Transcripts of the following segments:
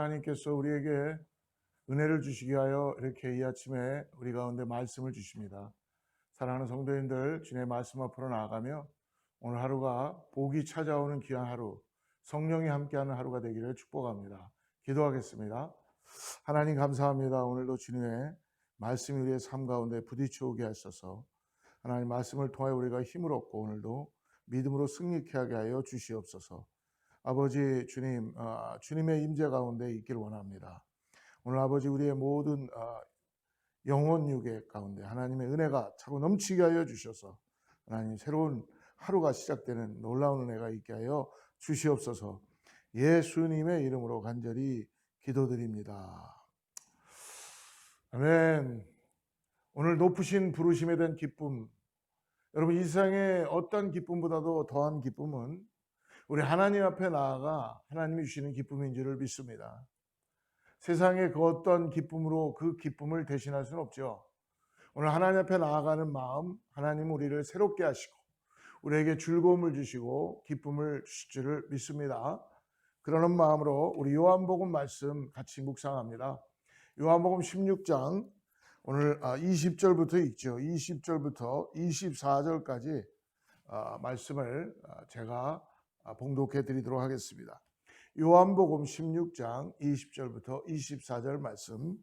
하나님께서 우리에게 은혜를 주시기 위하여 이렇게 이 아침에 우리 가운데 말씀을 주십니다. 사랑하는 성도님들, 주님의 말씀 앞으로 나아가며 오늘 하루가 복이 찾아오는 귀한 하루, 성령이 함께하는 하루가 되기를 축복합니다. 기도하겠습니다. 하나님 감사합니다. 오늘도 주님의 말씀이 우리의 삶 가운데 부딪혀 오게 하셔서 하나님 말씀을 통하여 우리가 힘을 얻고 오늘도 믿음으로 승리케 하게 하여 주시옵소서. 아버지 주님, 주님의 임재 가운데 있기를 원합니다. 오늘 아버지 우리의 모든 영혼 유계 가운데 하나님의 은혜가 차고 넘치게 하여 주셔서 하나님 새로운 하루가 시작되는 놀라운 은혜가 있게 하여 주시옵소서. 예수님의 이름으로 간절히 기도드립니다. 아멘. 오늘 높으신 부르심에 대한 기쁨, 여러분 이 세상의 어떤 기쁨보다도 더한 기쁨은 우리 하나님 앞에 나아가 하나님이 주시는 기쁨인 줄을 믿습니다. 세상의 그 어떤 기쁨으로 그 기쁨을 대신할 수는 없죠. 오늘 하나님 앞에 나아가는 마음, 하나님은 우리를 새롭게 하시고 우리에게 즐거움을 주시고 기쁨을 주실 줄을 믿습니다. 그러는 마음으로 우리 요한복음 말씀 같이 묵상합니다. 요한복음 16장 오늘 20절부터 있죠. 20절부터 24절까지 말씀을 제가 봉독해 드리도록 하겠습니다. 요한복음 16장 20절부터 24절 말씀,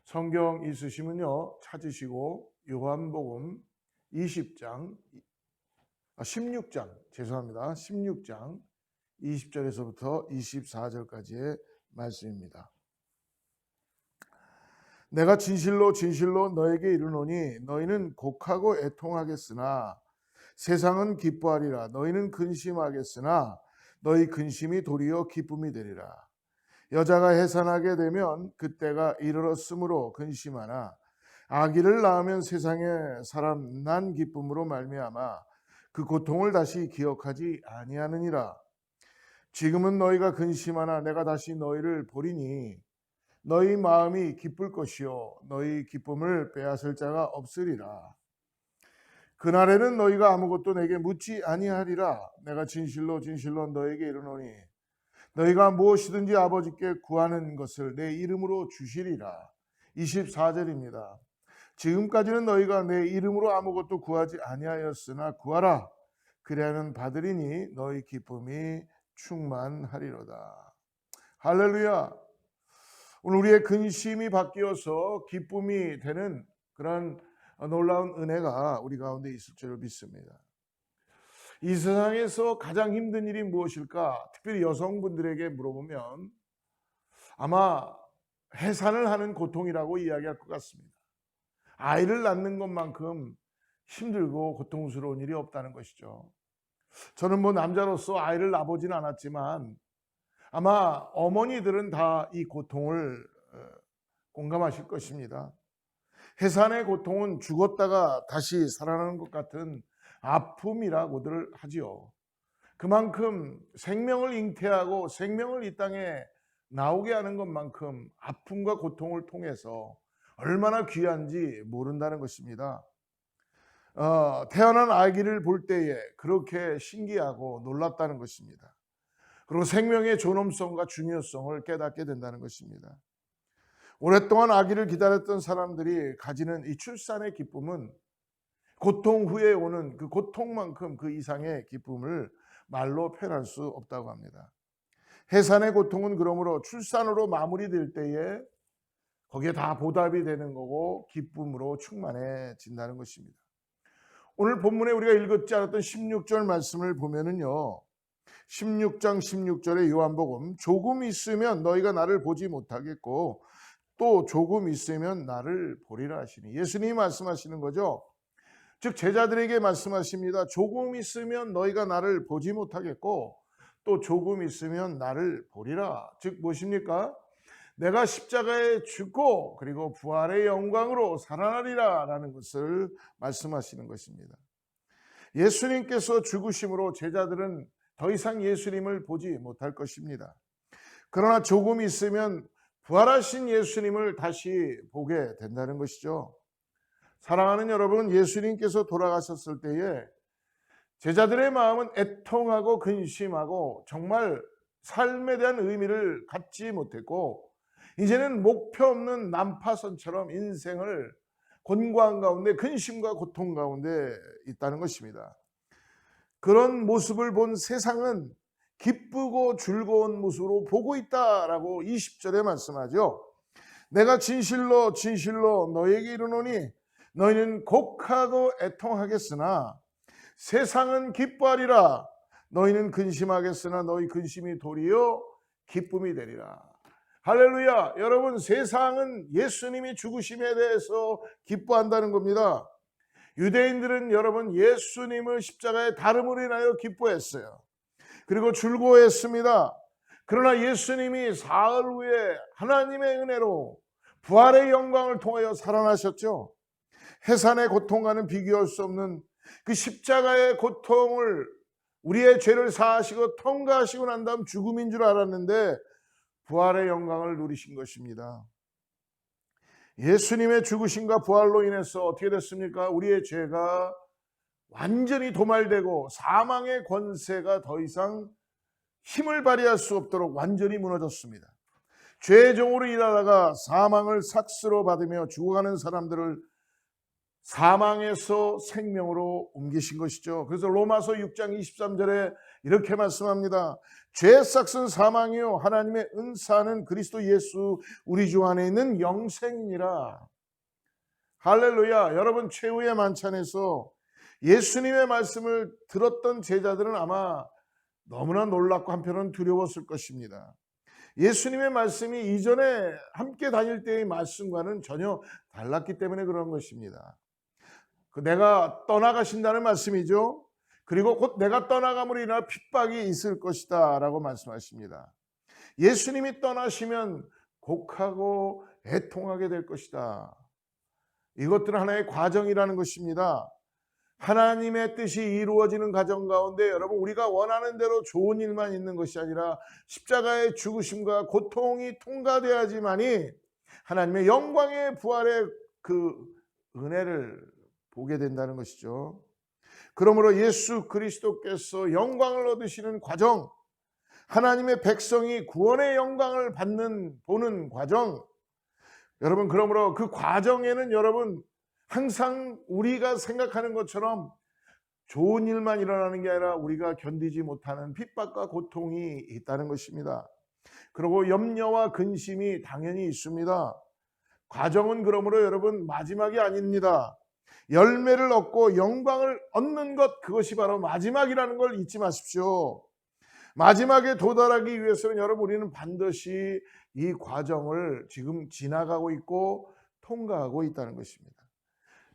성경 있으시면요 찾으시고 요한복음 16장 20절에서부터 24절까지의 말씀입니다. 내가 진실로 진실로 너에게 이르노니 너희는 곡하고 애통하겠으나 세상은 기뻐하리라. 너희는 근심하겠으나 너희 근심이 도리어 기쁨이 되리라. 여자가 해산하게 되면 그때가 이르렀으므로 근심하나 아기를 낳으면 세상에 사람 난 기쁨으로 말미암아 그 고통을 다시 기억하지 아니하느니라. 지금은 너희가 근심하나 내가 다시 너희를 보리니 너희 마음이 기쁠 것이요 너희 기쁨을 빼앗을 자가 없으리라. 그날에는 너희가 아무것도 내게 묻지 아니하리라. 내가 진실로 진실로 너에게 이르노니 너희가 무엇이든지 아버지께 구하는 것을 내 이름으로 주시리라. 24절입니다. 지금까지는 너희가 내 이름으로 아무것도 구하지 아니하였으나 구하라. 그리하면 받으리니 너희 기쁨이 충만하리로다. 할렐루야. 오늘 우리의 근심이 바뀌어서 기쁨이 되는 그런 놀라운 은혜가 우리 가운데 있을 줄 믿습니다. 이 세상에서 가장 힘든 일이 무엇일까? 특별히 여성분들에게 물어보면 아마 해산을 하는 고통이라고 이야기할 것 같습니다. 아이를 낳는 것만큼 힘들고 고통스러운 일이 없다는 것이죠. 저는 남자로서 아이를 낳아보진 않았지만 아마 어머니들은 다 이 고통을 공감하실 것입니다. 해산의 고통은 죽었다가 다시 살아나는 것 같은 아픔이라고들 하지요. 그만큼 생명을 잉태하고 생명을 이 땅에 나오게 하는 것만큼 아픔과 고통을 통해서 얼마나 귀한지 모른다는 것입니다. 태어난 아기를 볼 때에 그렇게 신기하고 놀랍다는 것입니다. 그리고 생명의 존엄성과 중요성을 깨닫게 된다는 것입니다. 오랫동안 아기를 기다렸던 사람들이 가지는 이 출산의 기쁨은 고통 후에 오는 그 고통만큼 그 이상의 기쁨을 말로 표현할 수 없다고 합니다. 해산의 고통은 그러므로 출산으로 마무리될 때에 거기에 다 보답이 되는 거고 기쁨으로 충만해진다는 것입니다. 오늘 본문에 우리가 읽었지 않았던 16절 말씀을 보면은요, 16장 16절의 요한복음, 조금 있으면 너희가 나를 보지 못하겠고 또 조금 있으면 나를 보리라 하시니, 예수님이 말씀하시는 거죠. 즉 제자들에게 말씀하십니다. 조금 있으면 너희가 나를 보지 못하겠고 또 조금 있으면 나를 보리라. 즉 무엇입니까? 내가 십자가에 죽고 그리고 부활의 영광으로 살아나리라 라는 것을 말씀하시는 것입니다. 예수님께서 죽으심으로 제자들은 더 이상 예수님을 보지 못할 것입니다. 그러나 조금 있으면 부활하신 예수님을 다시 보게 된다는 것이죠. 사랑하는 여러분, 예수님께서 돌아가셨을 때에 제자들의 마음은 애통하고 근심하고 정말 삶에 대한 의미를 갖지 못했고 이제는 목표 없는 난파선처럼 인생을 곤고한 가운데 근심과 고통 가운데 있다는 것입니다. 그런 모습을 본 세상은 기쁘고 즐거운 모습으로 보고 있다라고 20절에 말씀하죠. 내가 진실로 진실로 너에게 이르노니 너희는 곡하고 애통하겠으나 세상은 기뻐하리라. 너희는 근심하겠으나 너희 근심이 도리어 기쁨이 되리라. 할렐루야. 여러분, 세상은 예수님이 죽으심에 대해서 기뻐한다는 겁니다. 유대인들은 여러분 예수님을 십자가에 달음으로 인하여 기뻐했어요. 그리고 즐거워했습니다. 그러나 예수님이 사흘 후에 하나님의 은혜로 부활의 영광을 통하여 살아나셨죠. 해산의 고통과는 비교할 수 없는 그 십자가의 고통을 우리의 죄를 사하시고 통과하시고 난 다음 죽음인 줄 알았는데 부활의 영광을 누리신 것입니다. 예수님의 죽으심과 부활로 인해서 어떻게 됐습니까? 우리의 죄가 완전히 도말되고 사망의 권세가 더 이상 힘을 발휘할 수 없도록 완전히 무너졌습니다. 죄의 종으로 일하다가 사망을 삭스로 받으며 죽어가는 사람들을 사망에서 생명으로 옮기신 것이죠. 그래서 로마서 6장 23절에 이렇게 말씀합니다. 죄의 삭은 사망이요 하나님의 은사는 그리스도 예수 우리 주 안에 있는 영생이니라. 할렐루야. 여러분, 최후의 만찬에서 예수님의 말씀을 들었던 제자들은 아마 너무나 놀랍고 한편은 두려웠을 것입니다. 예수님의 말씀이 이전에 함께 다닐 때의 말씀과는 전혀 달랐기 때문에 그런 것입니다. 내가 떠나가신다는 말씀이죠. 그리고 곧 내가 떠나감으로 인하여 핍박이 있을 것이다 라고 말씀하십니다. 예수님이 떠나시면 곡하고 애통하게 될 것이다. 이것들은 하나의 과정이라는 것입니다. 하나님의 뜻이 이루어지는 과정 가운데 여러분 우리가 원하는 대로 좋은 일만 있는 것이 아니라 십자가의 죽으심과 고통이 통과되어야지만이 하나님의 영광의 부활의 그 은혜를 보게 된다는 것이죠. 그러므로 예수 그리스도께서 영광을 얻으시는 과정, 하나님의 백성이 구원의 영광을 보는 과정, 여러분 그러므로 그 과정에는 여러분 항상 우리가 생각하는 것처럼 좋은 일만 일어나는 게 아니라 우리가 견디지 못하는 핍박과 고통이 있다는 것입니다. 그리고 염려와 근심이 당연히 있습니다. 과정은 그러므로 여러분 마지막이 아닙니다. 열매를 얻고 영광을 얻는 것, 그것이 바로 마지막이라는 걸 잊지 마십시오. 마지막에 도달하기 위해서는 여러분 우리는 반드시 이 과정을 지금 지나가고 있고 통과하고 있다는 것입니다.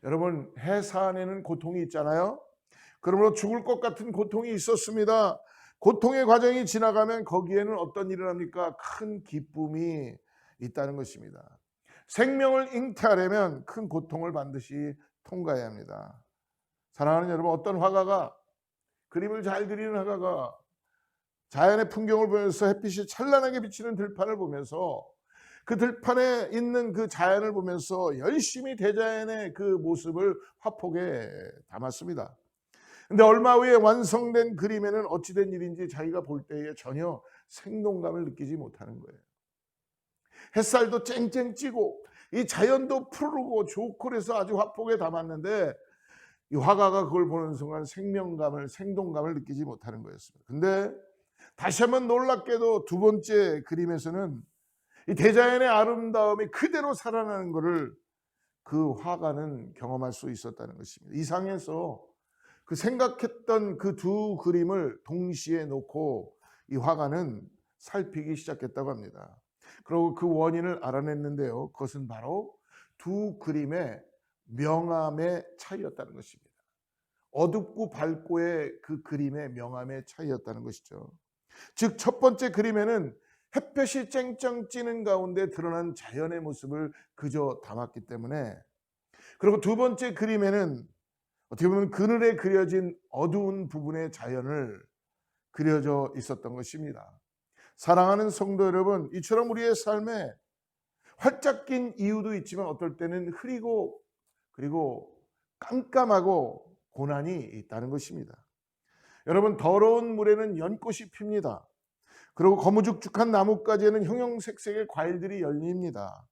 여러분 해산에는 고통이 있잖아요. 그러므로 죽을 것 같은 고통이 있었습니다. 고통의 과정이 지나가면 거기에는 어떤 일을 합니까? 큰 기쁨이 있다는 것입니다. 생명을 잉태하려면 큰 고통을 반드시 통과해야 합니다. 사랑하는 여러분, 어떤 화가가 그림을 잘 그리는 화가가 자연의 풍경을 보면서 햇빛이 찬란하게 비치는 들판을 보면서 그 들판에 있는 그 자연을 보면서 열심히 대자연의 그 모습을 화폭에 담았습니다. 근데 얼마 후에 완성된 그림에는 어찌된 일인지 자기가 볼 때에 전혀 생동감을 느끼지 못하는 거예요. 햇살도 쨍쨍 찌고 이 자연도 푸르고 좋고 그래서 아주 화폭에 담았는데 이 화가가 그걸 보는 순간 생동감을 느끼지 못하는 거였습니다. 근데 다시 한번 놀랍게도 두 번째 그림에서는 이 대자연의 아름다움이 그대로 살아나는 것을 그 화가는 경험할 수 있었다는 것입니다. 이상해서 그 생각했던 그 두 그림을 동시에 놓고 이 화가는 살피기 시작했다고 합니다. 그리고 그 원인을 알아냈는데요. 그것은 바로 두 그림의 명암의 차이였다는 것입니다. 어둡고 밝고의 그 그림의 명암의 차이였다는 것이죠. 즉 첫 번째 그림에는 햇볕이 쨍쨍 찌는 가운데 드러난 자연의 모습을 그저 담았기 때문에, 그리고 두 번째 그림에는 어떻게 보면 그늘에 그려진 어두운 부분의 자연을 그려져 있었던 것입니다. 사랑하는 성도 여러분, 이처럼 우리의 삶에 활짝 낀 이유도 있지만 어떨 때는 흐리고 그리고 깜깜하고 고난이 있다는 것입니다. 여러분, 더러운 물에는 연꽃이 핍니다. 그리고 거무죽죽한 나뭇가지에는 형형색색의 과일들이 열립니다.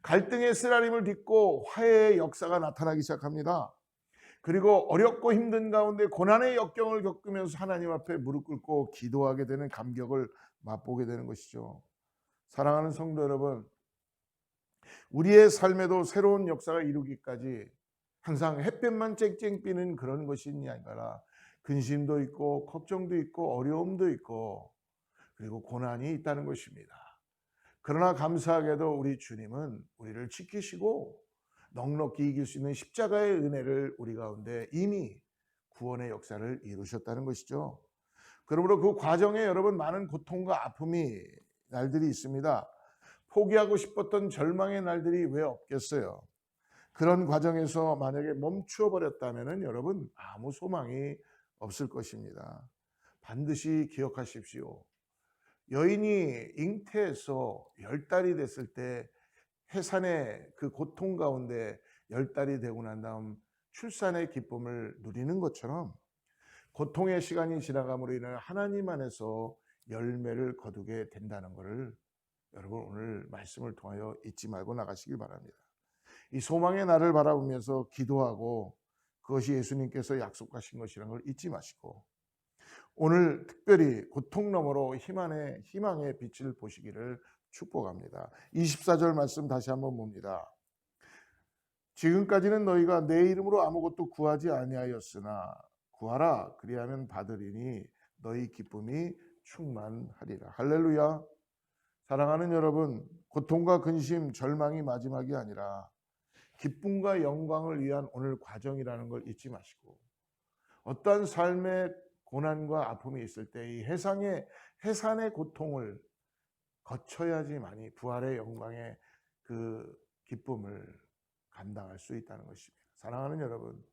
갈등의 쓰라림을 딛고 화해의 역사가 나타나기 시작합니다. 그리고 어렵고 힘든 가운데 고난의 역경을 겪으면서 하나님 앞에 무릎 꿇고 기도하게 되는 감격을 맛보게 되는 것이죠. 사랑하는 성도 여러분, 우리의 삶에도 새로운 역사가 이루기까지 항상 햇볕만 쨍쨍 삐는 그런 것이 아니라 근심도 있고 걱정도 있고 어려움도 있고 그리고 고난이 있다는 것입니다. 그러나 감사하게도 우리 주님은 우리를 지키시고 넉넉히 이길 수 있는 십자가의 은혜를 우리 가운데 이미 구원의 역사를 이루셨다는 것이죠. 그러므로 그 과정에 여러분 많은 고통과 아픔이 날들이 있습니다. 포기하고 싶었던 절망의 날들이 왜 없겠어요? 그런 과정에서 만약에 멈추어 버렸다면 여러분 아무 소망이 없을 것입니다. 반드시 기억하십시오. 여인이 잉태해서 10달이 됐을 때 해산의 그 고통 가운데 10달이 되고 난 다음 출산의 기쁨을 누리는 것처럼 고통의 시간이 지나감으로 인해 하나님 안에서 열매를 거두게 된다는 것을 여러분 오늘 말씀을 통하여 잊지 말고 나가시길 바랍니다. 이 소망의 날을 바라보면서 기도하고 그것이 예수님께서 약속하신 것이라는 걸 잊지 마시고 오늘 특별히 고통 너머로 희망의 빛을 보시기를 축복합니다. 24절 말씀 다시 한번 봅니다. 지금까지는 너희가 내 이름으로 아무것도 구하지 아니하였으나 구하라 그리하면 받으리니 너희 기쁨이 충만하리라. 할렐루야. 사랑하는 여러분, 고통과 근심, 절망이 마지막이 아니라 기쁨과 영광을 위한 오늘 과정이라는 걸 잊지 마시고 어떠한 삶의 고난과 아픔이 있을 때 이 해산의 고통을 거쳐야지만이 부활의 영광의 그 기쁨을 감당할 수 있다는 것입니다. 사랑하는 여러분,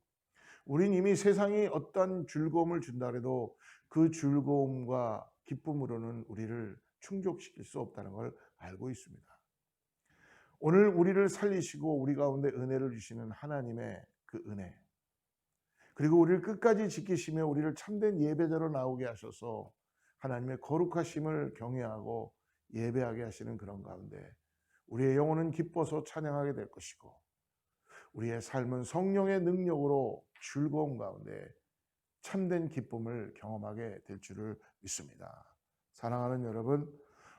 우린 이미 세상이 어떤 즐거움을 준다 해도 그 즐거움과 기쁨으로는 우리를 충족시킬 수 없다는 걸 알고 있습니다. 오늘 우리를 살리시고 우리 가운데 은혜를 주시는 하나님의 그 은혜, 그리고 우리를 끝까지 지키시며 우리를 참된 예배자로 나오게 하셔서 하나님의 거룩하심을 경외하고 예배하게 하시는 그런 가운데 우리의 영혼은 기뻐서 찬양하게 될 것이고 우리의 삶은 성령의 능력으로 즐거움 가운데 참된 기쁨을 경험하게 될 줄을 믿습니다. 사랑하는 여러분,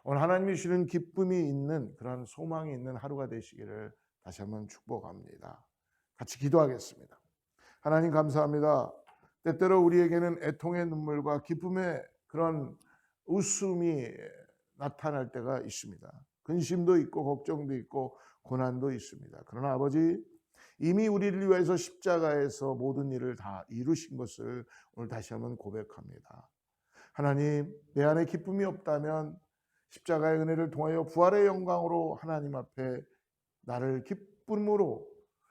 오늘 하나님이 주시는 기쁨이 있는 그런 소망이 있는 하루가 되시기를 다시 한번 축복합니다. 같이 기도하겠습니다. 하나님 감사합니다. 때때로 우리에게는 애통의 눈물과 기쁨의 그런 웃음이 나타날 때가 있습니다. 근심도 있고 걱정도 있고 고난도 있습니다. 그러나 아버지, 이미 우리를 위해서 십자가에서 모든 일을 다 이루신 것을 오늘 다시 한번 고백합니다. 하나님, 내 안에 기쁨이 없다면 십자가의 은혜를 통하여 부활의 영광으로 하나님 앞에 나를 기쁨으로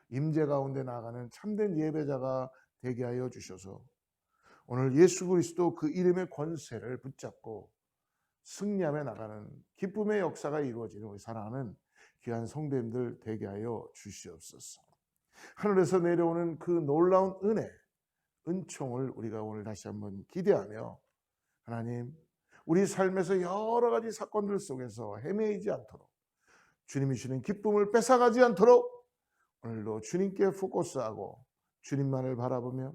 임재 가운데 나아가는 참된 예배자가 되게 하여 주셔서 오늘 예수 그리스도 그 이름의 권세를 붙잡고 승리하며 나가는 기쁨의 역사가 이루어지는 우리 사랑하는 귀한 성도님들 되게 하여 주시옵소서. 하늘에서 내려오는 그 놀라운 은혜, 은총을 우리가 오늘 다시 한번 기대하며 하나님, 우리 삶에서 여러 가지 사건들 속에서 헤매이지 않도록 주님이 주는 기쁨을 뺏어가지 않도록 오늘도 주님께 포커스하고 주님만을 바라보며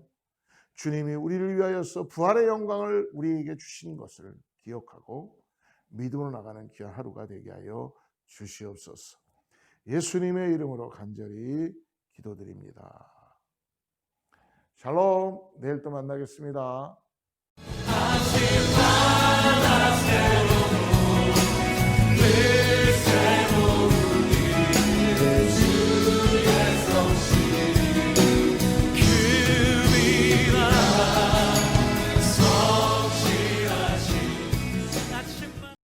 주님이 우리를 위하여서 부활의 영광을 우리에게 주신 것을 기억하고 믿음으로 나가는 귀한 하루가 되게 하여 주시옵소서. 예수님의 이름으로 간절히 기도드립니다. 샬롬. 내일 또 만나겠습니다.